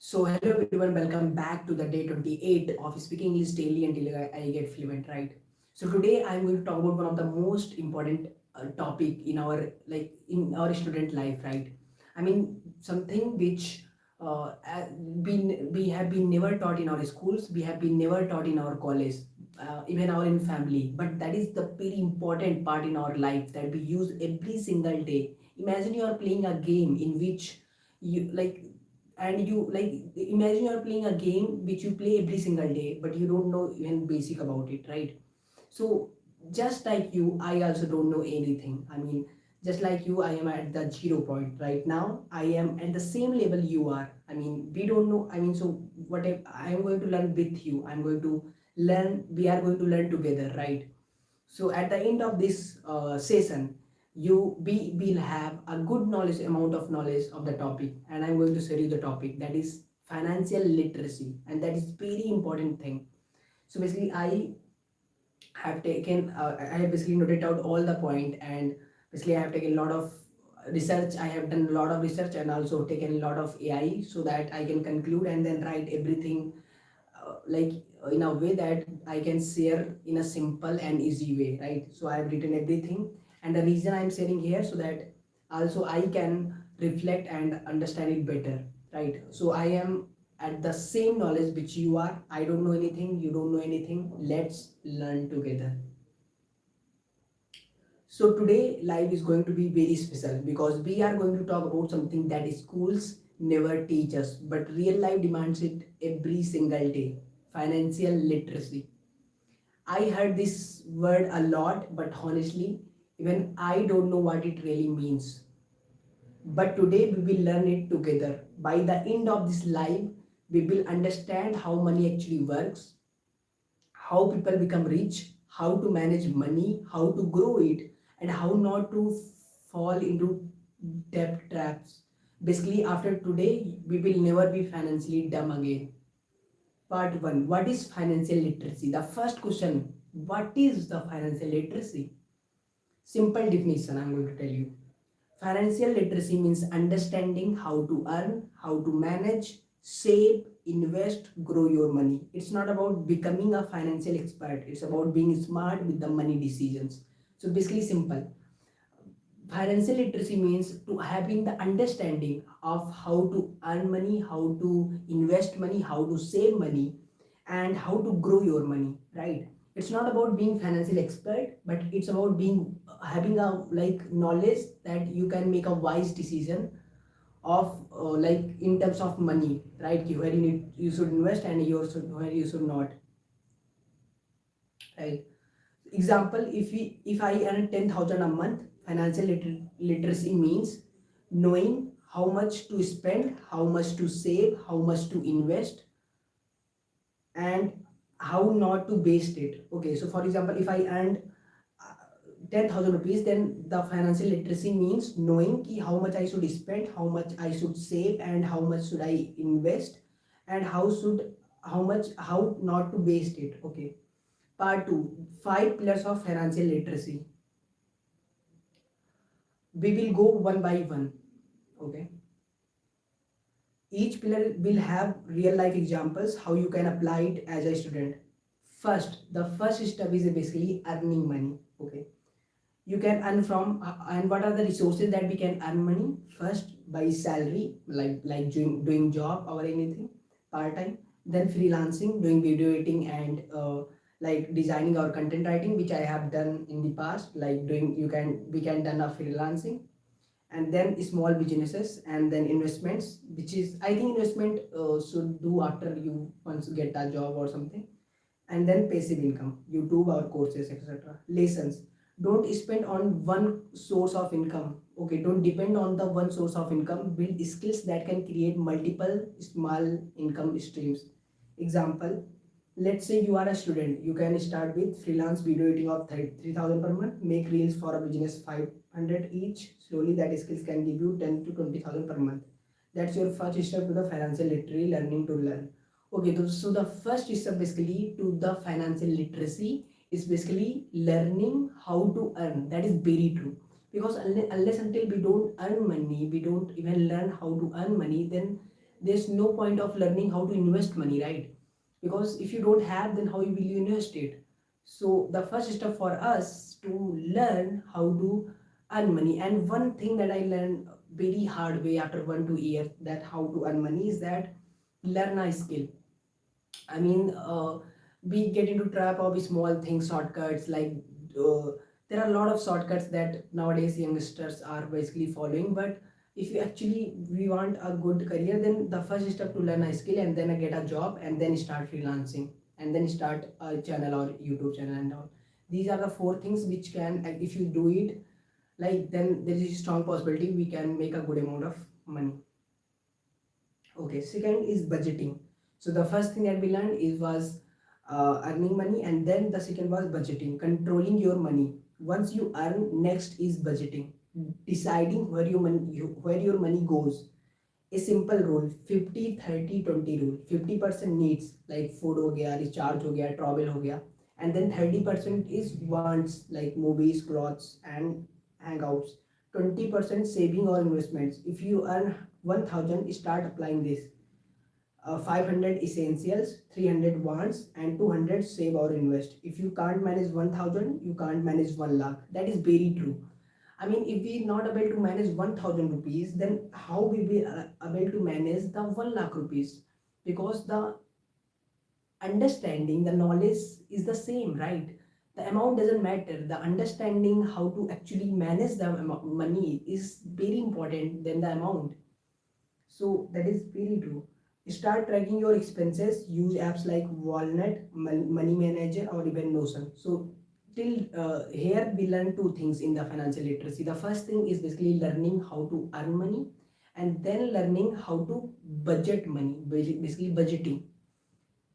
So hello everyone, welcome back to the day 28 of Speaking English Daily until I get fluent, right? So today I'm going to talk about one of the most important topic in our student life, right? I mean something which we have been never taught in our schools, we have been never taught in our college, even our in family. But that is the very important part in our life that we use every single day. Imagine you are playing a game in which you like and you like imagine you're playing a game which you play every single day but you don't know even basic about it, right? So just like you, I also don't know anything. I mean, just like you, I am at the 0 point right now. I am at the same level you are. I mean, we don't know. I mean, so what if I am going to learn with you, I'm going to learn, we are going to learn together, right? So at the end of this session, you we will have a good knowledge amount of knowledge of the topic, and I'm going to share you the topic that is financial literacy, and that is very important thing. So basically, I have basically noted out all the point, and basically I have taken a lot of research. I have done a lot of research and also taken a lot of AI so that I can conclude and then write everything in a way that I can share in a simple and easy way, right? So I have written everything, and the reason I'm sharing here so that also I can reflect and understand it better, right? So I am at the same knowledge which you are. I don't know anything, you don't know anything. Let's learn together. So today life is going to be very special because we are going to talk about something that schools never teach us, but real life demands it every single day. Financial literacy. I heard this word a lot, but honestly, even I don't know what it really means. But today we will learn it together. By the end of this life, we will understand how money actually works, how people become rich, how to manage money, how to grow it, and how not to fall into debt traps. Basically, after today, we will never be financially dumb again. Part 1. What is financial literacy? The first question, what is the financial literacy? Simple definition I'm going to tell you. Financial literacy means understanding how to earn, how to manage, save, invest, grow your money. It's not about becoming a financial expert, it's about being smart with the money decisions. So basically simple. Financial literacy means to having the understanding of how to earn money, how to invest money, how to save money, and how to grow your money, right? It's not about being financial expert, but it's about being having a knowledge that you can make a wise decision of in terms of money, right? Where you should invest and where you should not, right? Example, if I earn 10,000 a month, financial literacy means knowing how much to spend, how much to save, how much to invest, and how not to waste it. Okay, so for example, if I earned 10,000 rupees, then the financial literacy means knowing how much I should spend, how much I should save, and how much should I invest, and how not to waste it. Okay. Part 2, 5 pillars of financial literacy. We will go one by one. Okay. Each pillar will have real life examples how you can apply it as a student. First, the first step is basically earning money. Okay. You can earn from and what are the resources that we can earn money? First, by salary, doing job or anything part time. Then freelancing, doing video editing and designing or content writing, which I have done in the past. Like doing we can done a freelancing, and then small businesses, and then investments, which is I think investment should do after you once you get a job or something. And then passive income, YouTube or courses, etc. Lessons, don't spend on one source of income. Okay, don't depend on the one source of income. Build skills that can create multiple small income streams. Example, let's say you are a student, you can start with freelance video editing of 3,000 per month. Make reels for a business 500 each. Slowly that skills can give you 10 to 20,000 per month. That's your first step to the financial literacy, learning to learn. Okay, so the first step basically to the financial literacy is basically learning how to earn. That is very true. Because unless until we don't earn money, we don't even learn how to earn money, then there's no point of learning how to invest money, right? Because if you don't have, then how will you invest it? So the first step for us to learn how to earn money, and one thing that I learned very hard way after 1 2 years, that how to earn money is that learn a skill. I mean, we get into trap of small things, shortcuts. Like there are a lot of shortcuts that nowadays youngsters are basically following. But if you actually we want a good career, then the first step to learn a skill and then get a job and then start freelancing and then start a channel or YouTube channel and all. These are the four things which can, if you do it, like then there is a strong possibility we can make a good amount of money. Okay, second is budgeting. So the first thing that we learned is was earning money, and then the second was budgeting, controlling your money. Once you earn, next is budgeting, deciding where your money goes. A simple rule, 50 30 20 rule. 50% needs like food हो गया, recharge हो गया, travel हो गया, and then 30% is wants like movies, clothes and hangouts. 20% saving or investments. If you earn 1000, start applying this. 500 essentials, 300 wants, and 200 save or invest. If you can't manage 1000, you can't manage 1 lakh. That is very true. I mean, if we not able to manage 1000 rupees, then how we be able to manage the 1 lakh rupees? Because the understanding, the knowledge is the same, right? The amount doesn't matter. The understanding how to actually manage the money is very important than the amount. So that is very true. Start tracking your expenses. Use apps like Walnut, Money Manager, or even Notion. So till here we learn two things in the financial literacy. The first thing is basically learning how to earn money, and then learning how to budget money. Basically budgeting.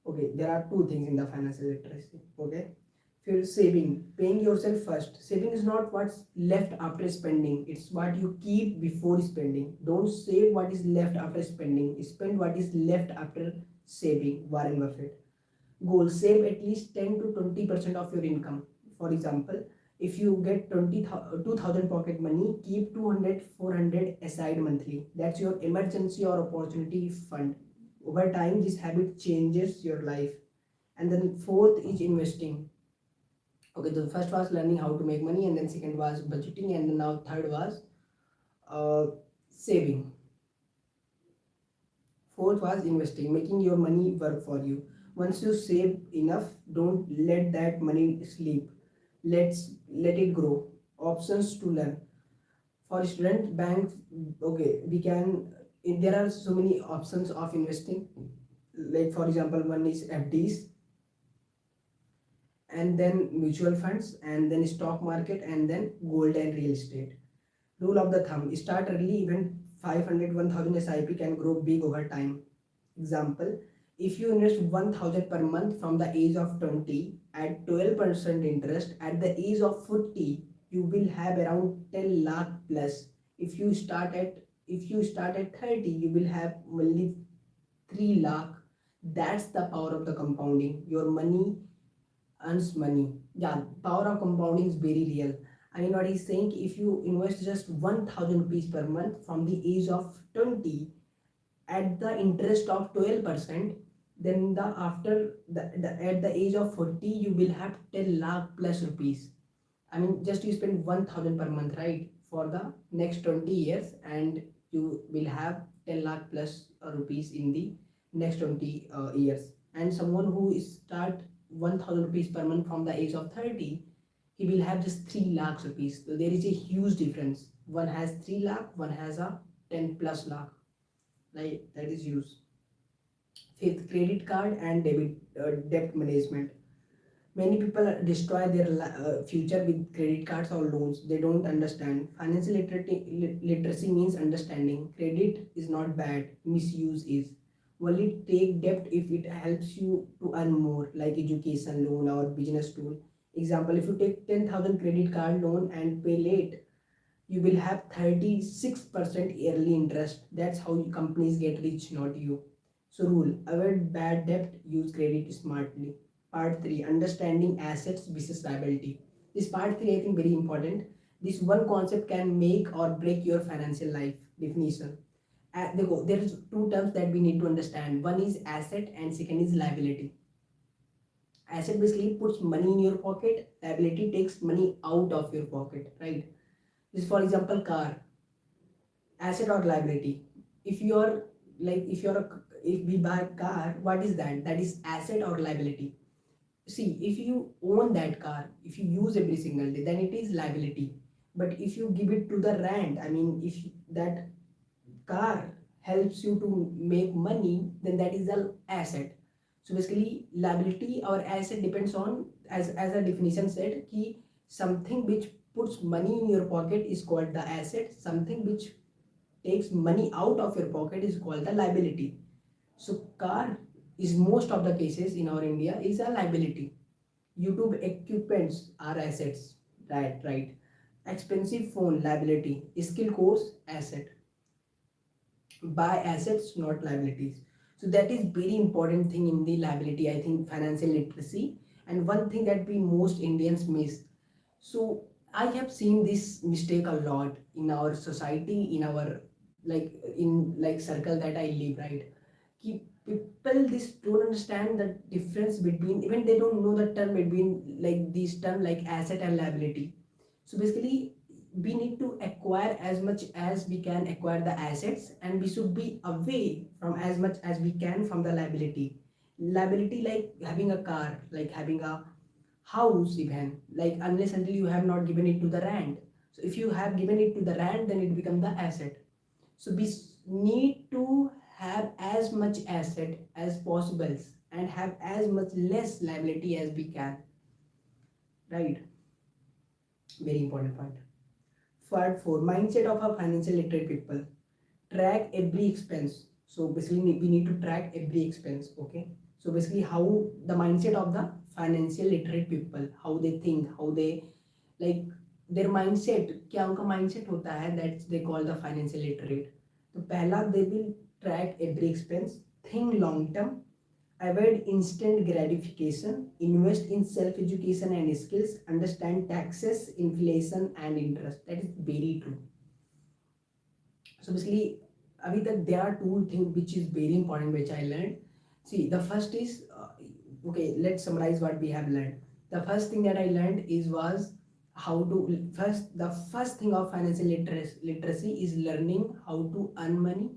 Okay, there are two things in the financial literacy. Okay, for saving, paying yourself first. Saving is not what's left after spending, it's what you keep before spending. Don't save what is left after spending, spend what is left after saving. Warren Buffett. Goal, save at least 10 to 20% of your income. For example, if you get 2000 pocket money, keep 200 400 aside monthly. That's your emergency or opportunity fund. Over time, this habit changes your life. And then fourth is investing. Okay, the first was learning how to make money, and then second was budgeting, and then now third was uh, saving. Fourth was investing, making your money work for you. Once you save enough, don't let that money sleep. Let it grow. Options to learn. For student banks, okay, we can. There are so many options of investing. Like for example, one is FDs, and then mutual funds, and then stock market, and then gold and real estate. Rule of the thumb, start early. Even 500 1000 SIP can grow big over time. Example, if you invest 1000 per month from the age of 20 at 12% interest, at the age of 40 you will have around 10 lakh plus. If you start at 30, you will have only 3 lakh. That's the power of the compounding. Your money earns money. Yeah, power of compounding is very real. I mean, what he's saying, if you invest just 1000 rupees per month from the age of 20 at the interest of 12%, then at the age of 40 you will have 10 lakh plus rupees. I mean, just you spend 1000 per month, right, for the next 20 years, and you will have 10 lakh plus rupees in the next 20 years. And someone who is start 1000 rupees per month from the age of 30, he will have just 3 lakhs rupees. So there is a huge difference. One has 3 lakh, one has a 10 plus lakh. Like that is huge. Fifth, credit card and debt management. Many people destroy their future with credit cards or loans. They don't understand. Financial literacy means understanding. Credit is not bad, misuse is. Only take debt if it helps you to earn more, like education loan or business tool. Example, if you take 10,000 credit card loan and pay late, you will have 36% yearly interest. That's how companies get rich, not you. So rule, avoid bad debt, use credit smartly. Part 3, understanding assets versus liability. This part 3 I think very important. This one concept can make or break your financial life. Definition. there is two terms that we need to understand. One is asset and second is liability. Asset basically puts money in your pocket, liability takes money out of your pocket, right? This, for example, car, asset or liability. If you're if you're a, if we buy a car, what is that? That is asset or liability. See, if you own that car, if you use every single day, then it is liability. But if you give it to the rent, I mean, if that car helps you to make money, then that is an asset. So basically, liability or asset depends on, as a definition said, ki something which puts money in your pocket is called the asset. Something which takes money out of your pocket is called the liability. So car is most of the cases in our India is a liability. YouTube equipments are assets, right. Expensive phone, liability. Skill course, asset. Buy assets, not liabilities. So that is very important thing in the liability, I think, financial literacy, and one thing that we most Indians miss. So I have seen this mistake a lot in our society, in our circle that I live, right? People this don't understand the difference between, even they don't know the term between like these term like asset and liability. So basically, we need to acquire as much as we can acquire the assets, and we should be away from as much as we can from the liability. Liability, like having a car, like having a house, even like unless until you have not given it to the rent. So if you have given it to the rent, then it becomes the asset. So we need to have as much asset as possible and have as much less liability as we can, right? Very important point. Part 4, mindset of a financial literate people. Track every expense. So basically we need to track every expense. Okay, so basically how the mindset of the financial literate people, how they think, how they like their mindset, क्या उनका mindset होता है, that they call the financial literate. तो पहला, they will track every expense, think long term, avoid instant gratification, invest in self education and skills, understand taxes, inflation and interest. That is very true. So basically, अभी तक there are two things which is very important which I learned. See, the first is okay. Let's summarize what we have learned. The first thing that I learned was how to the first thing of financial literacy is learning how to earn money,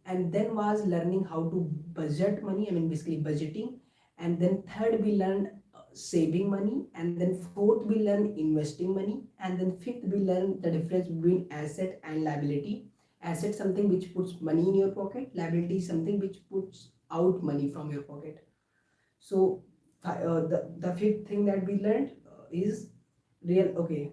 and then was learning how to budget money. I mean, basically budgeting, and then third we learned saving money, and then fourth we learn investing money, and then fifth we learn the difference between asset and liability. Asset, something which puts money in your pocket. Liability, something which puts out money from your pocket. So the fifth thing that we learned is real okay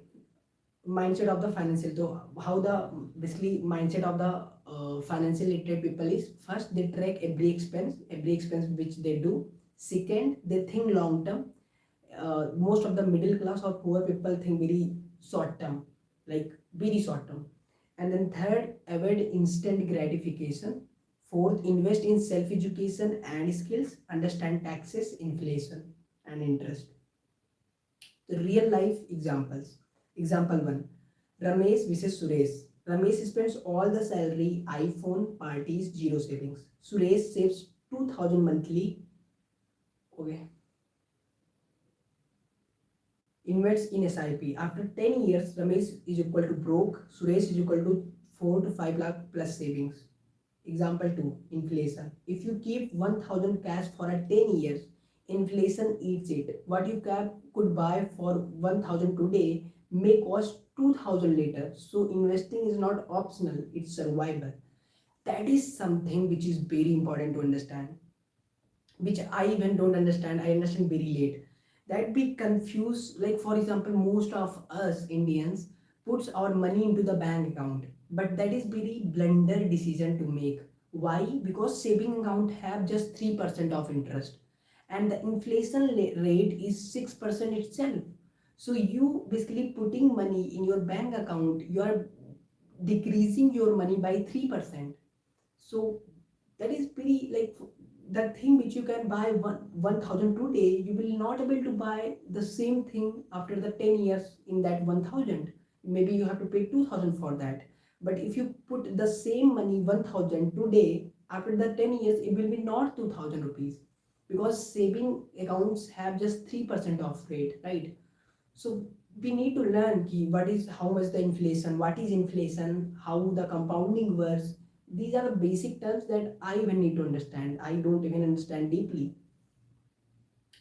mindset of the financial. So how the basically mindset of the financial literate people is, first they track every expense which they do. Second, they think long term. Most of the middle class or poor people think very short term, like very short term. And then third, avoid instant gratification. Fourth, invest in self education and skills, understand taxes, inflation and interest. The real life examples. Example 1, Ramesh versus Suresh. Ramesh spends all the salary, iPhone, parties, zero savings. Suresh saves 2000 monthly. Okay. Invests in SIP. After 10 years, Ramesh is equal to broke, Suresh is equal to 4 to 5 lakh plus savings. Example 2, inflation. If you keep 1000 cash for a 10 years, inflation eats it. What you could buy for 1000 today may cost 2000 later. So investing is not optional, it's survival. That is something which is very important to understand, which I even don't understand. I understand very late. That we confuse, like for example, most of us Indians puts our money into the bank account, but that is very blunder decision to make. Why? Because saving account have just 3% of interest, and the inflation rate is 6% itself. So you basically putting money in your bank account, you are decreasing your money by 3%. So that is pretty like the thing which you can buy 1000 today, you will not able to buy the same thing after the 10 years in that 1000. Maybe you have to pay 2000 for that. But if you put the same money 1000 today, after the 10 years it will be not 2000 rupees, because saving accounts have just 3% of rate, right? So we need to learn ki what is, how much the inflation, what is inflation, how the compounding works. These are the basic terms that I even need to understand. I don't even understand deeply.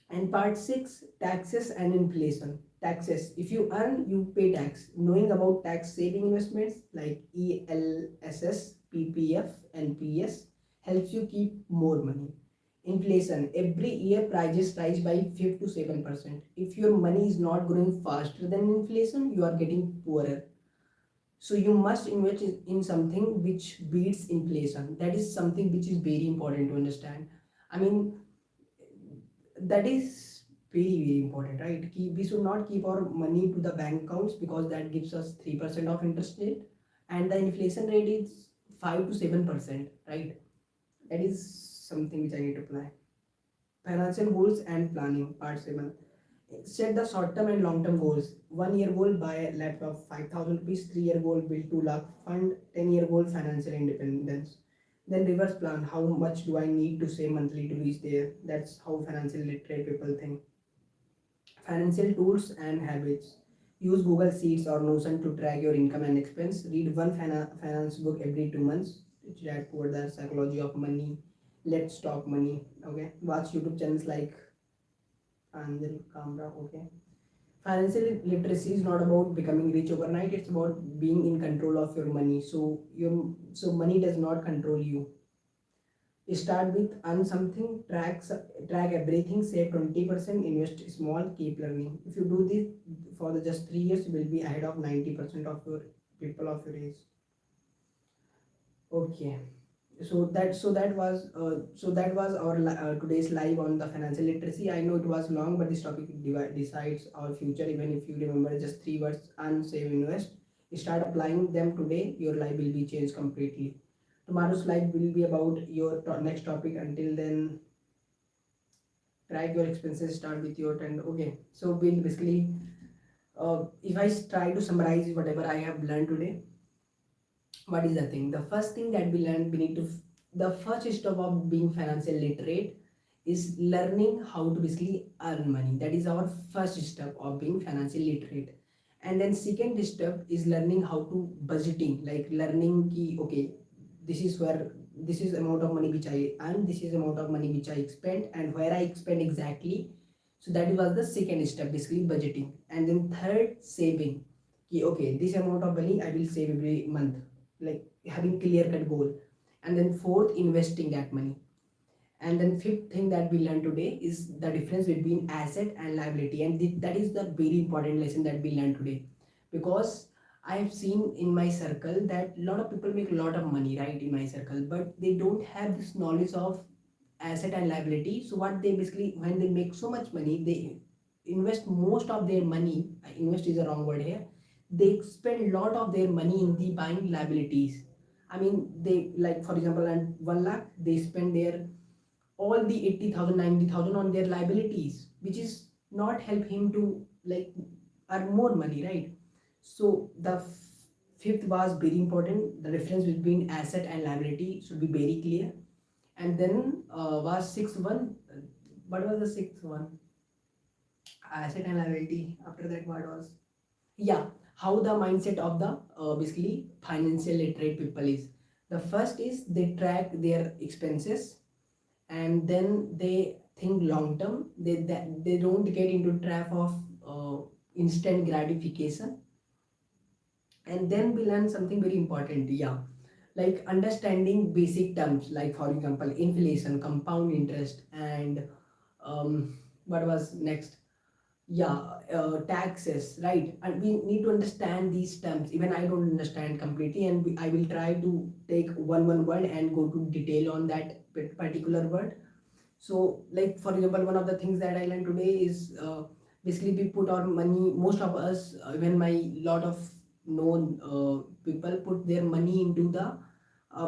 And part 6, taxes and inflation. Taxes. If you earn, you pay tax. Knowing about tax saving investments like ELSS, PPF, and PS helps you keep more money. Inflation. Every year prices rise by 5 to 7%. If your money is not growing faster than inflation, you are getting poorer. So you must invest in something which beats inflation. That is something which is very important to understand. I mean, that is very important, right? We should not keep our money to the bank accounts, because that gives us 3% of interest rate, and the inflation rate is 5 to 7%, right? That is something which I need to apply. Financial goals and planning, part 7. Set the short term and long term goals. 1 year goal, buy a laptop 5,000 rupees. 3 year goal, build 2 lakh fund. 10-year goal, financial independence. Then reverse plan, how much do I need to save monthly to reach there? That's how financial literate people think. Financial tools and habits. Use Google Sheets or Notion to track your income and expense. Read one finance book every 2 months. Chat toward the psychology of money. Let's talk money. Okay. Watch YouTube channels like Anjali Kamra. Okay. Financial literacy is not about becoming rich overnight. It's about being in control of your money. So money does not control you. Start with earn something, track everything, save 20%, invest small, keep learning. If you do this for the just 3 years, you will be ahead of 90% of your people of your age. Okay. So that was our today's live on the financial literacy. I know it was long, but this topic decides our future. Even if you remember just 3 words: earn, save, invest, start applying them today, your life will be changed completely. Tomorrow's live will be about your next topic. Until then, track your expenses, start with your trend. Okay, so we'll basically, if I try to summarize whatever I have learned today, what is the thing? The first thing that we learned, we need to, the first step of being financial literate is learning how to basically earn money. That is our first step of being financially literate. And then second step is learning how to budgeting, like learning ki, okay, this is where, this is amount of money which I earn, this is amount of money which I spend, and where I spend exactly. So that was the second step, basically budgeting. And then third, saving. Ki, okay, this amount of money I will save every month, like having clear cut goal. And then fourth, investing that money. And then fifth thing that we learned today is the difference between asset and liability. And that is the very important lesson that we learned today, because I have seen in my circle that a lot of people make a lot of money, right, in my circle, but they don't have this knowledge of asset and liability. So what they basically, when they make so much money, they invest most of their money. Invest is a wrong word here. They spend a lot of their money in the buying liabilities. I mean, they, like for example, and 1 lakh, they spend their all the 80,000, 90,000 on their liabilities, which is not help him to like earn more money, right? So the fifth was very important. The difference between asset and liability should be very clear. And then was sixth one. What was the sixth one? Asset and liability. After that, what was? Yeah, how the mindset of the basically financial literate people is. The first is they track their expenses, and then they think long term. They don't get into trap of instant gratification. And then we learn something very important, yeah, like understanding basic terms, like for example inflation, compound interest, and what was next, yeah, taxes, right? And we need to understand these terms. Even I don't understand completely, and I will try to take one word and go to detail on that particular word. So like for example, one of the things that I learned today is basically we put our money, most of us, even my lot of known people put their money into the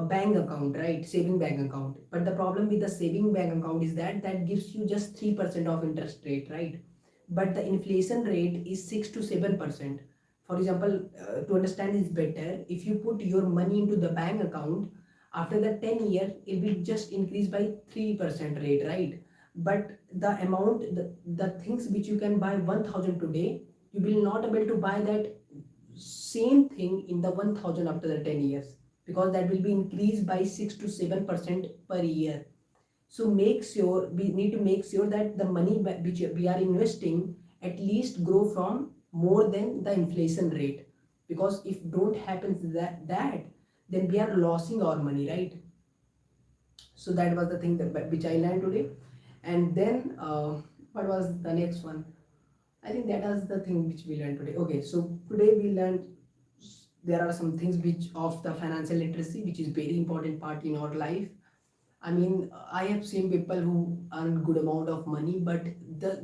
bank account, right? Saving bank account. But the problem with the saving bank account is that that gives you just 3% of interest rate, right? But the inflation rate is 6 to 7%. For example, to understand is better, if you put your money into the bank account, after the 10 year it will just increase by 3% rate, right? But the amount, the things which you can buy 1000 today, you will not able to buy that same thing in the 1000 after the 10 years, because that will be increased by 6 to 7% per year. So make sure, we need to make sure that the money which we are investing at least grow from more than the inflation rate, because if don't happens that then we are losing our money, right? So that was the thing that which I learned today. And then what was the next one? I think that was the thing which we learned today. Okay, so today we learned there are some things which of the financial literacy which is very important part in our life. I mean, I have seen people who earn good amount of money, but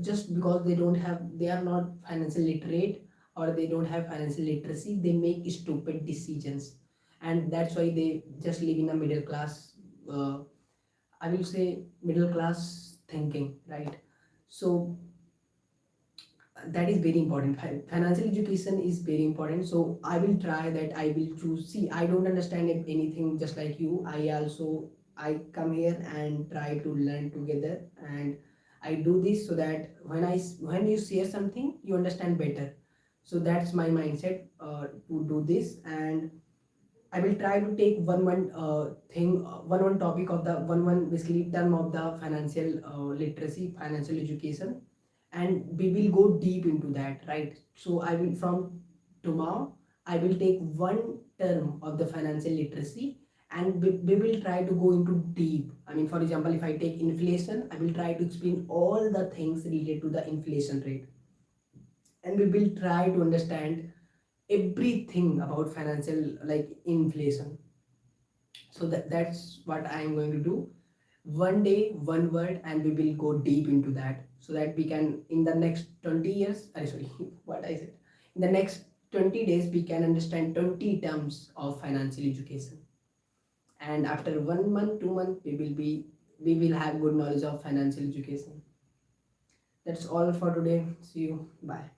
just because they are not financial literate, or they don't have financial literacy, they make stupid decisions, and that's why they just live in a middle class. I will say middle class thinking, right? So that is very important. Financial education is very important, so I will try that. I will choose, see, I don't understand anything just like you. I come here and try to learn together, and I do this so that when you share something you understand better. So that's my mindset, to do this. And I will try to take one topic of the one basically term of the financial literacy, financial education, and we will go deep into that, right? So I will, from tomorrow, I will take one term of the financial literacy, and we will try to go into deep. I mean, for example, if I take inflation, I will try to explain all the things related to the inflation rate, and we will try to understand everything about financial, like inflation. So that's what I am going to do. One day, one word, and we will go deep into that, so that we can, in the next 20 years, sorry, what I said, in the next 20 days we can understand 20 terms of financial education. And after 1 month, 2 months, we will have good knowledge of financial education. That's all for today. See you. Bye.